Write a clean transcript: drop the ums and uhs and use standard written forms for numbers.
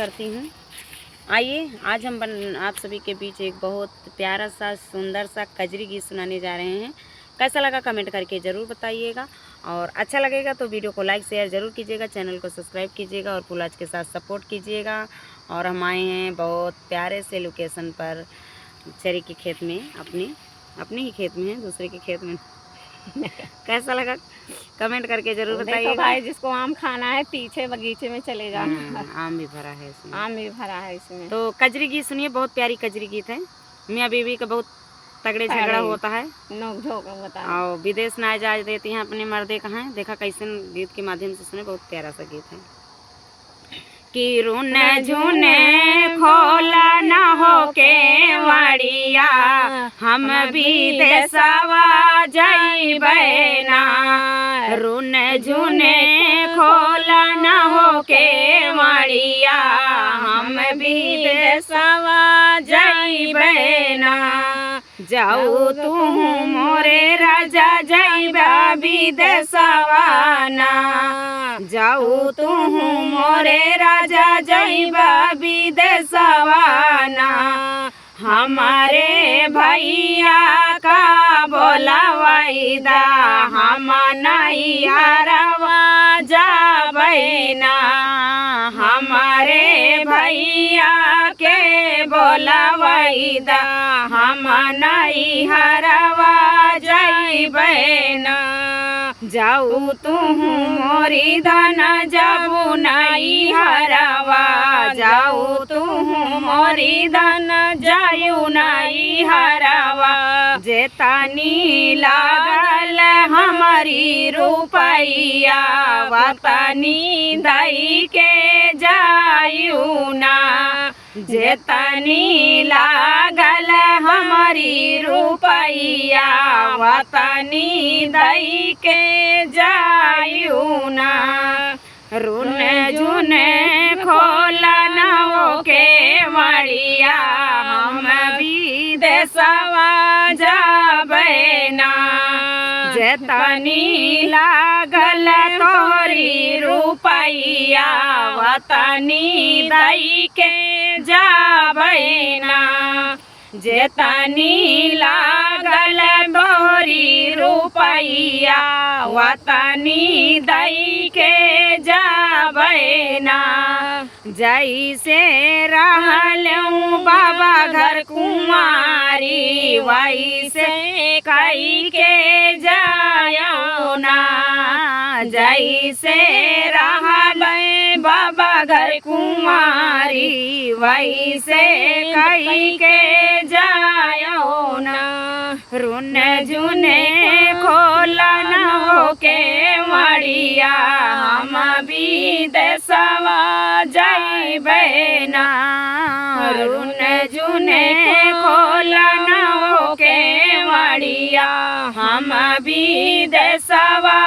करती हूँ। आइए आज हम आप सभी के बीच एक बहुत प्यारा सा सुंदर सा कजरी गीत सुनाने जा रहे हैं। कैसा लगा कमेंट करके ज़रूर बताइएगा और अच्छा लगेगा तो वीडियो को लाइक शेयर ज़रूर कीजिएगा, चैनल को सब्सक्राइब कीजिएगा और फुल आज के साथ सपोर्ट कीजिएगा। और हम आए हैं बहुत प्यारे से लोकेशन पर, चरी के खेत में, अपने ही खेत में है, दूसरे के खेत में कैसा लगा कमेंट करके जरूर बताइएगा। भाई जिसको आम खाना है पीछे बगीचे में चले जाना। आम भी भरा है इसमें, आम भी भरा है इसमें। तो कजरी गीत सुनिए, बहुत प्यारी कजरी गीत है। मियाँ बीवी का बहुत तगड़े झगड़ा होता है, नोक झोंक होता है और विदेश ना जा देती हैं अपने मर्दे कहाँ है। देखा कैसे गीत के माध्यम से सुने, बहुत प्यारा सा गीत है। कि रुन झुने खोला न हो के वाड़िया, हम विदेशवा जाइबे ना। रुन झुने खोला न हो के वाड़िया, हम विदेशवा जाइबे ना। जाऊ तू मोरे राजा जाइबा विदेशवा ना। जाऊ तू मोरे राजा जाइबा विदेशवा ना। हमारे भैया का बोला वाइदा, हम नहीं हरवा जाबे ना। हमारे भैया के बोला वाइदा, हम नहीं हरवा जाइबे ना। जाऊ तू मोरी धन जाबू नहीं हरवा। जाऊ तू मोरी धन जायू नहीं हरवा। जेतानी लागल हमारी रुपैया, वतनी दई के जायू ना। जेतनी लागल हमारी रुपैया, वतनी दई के जायू ना। रुन झुने खोला न हो के वाड़िया, हम विदेशवा जाबे ना। जेतनी लागल तोरी रुपैया, वतनी दई के जाबे ना। जेतनी लागल तोरी रुपैया, वतनी दई के जाबे ना। जैसे रहलूं बाबा घर कुंवारी, वैसे कई के जायो ना। जैसे रहले बाबा घर कुंवारी, वैसे कई के जायो ना। रुन झुने खोला न हो के वाड़िया, हम विदेशवा जाइबे ना। रुन झुने खोला न हो के वाड़िया, हम विदेशवा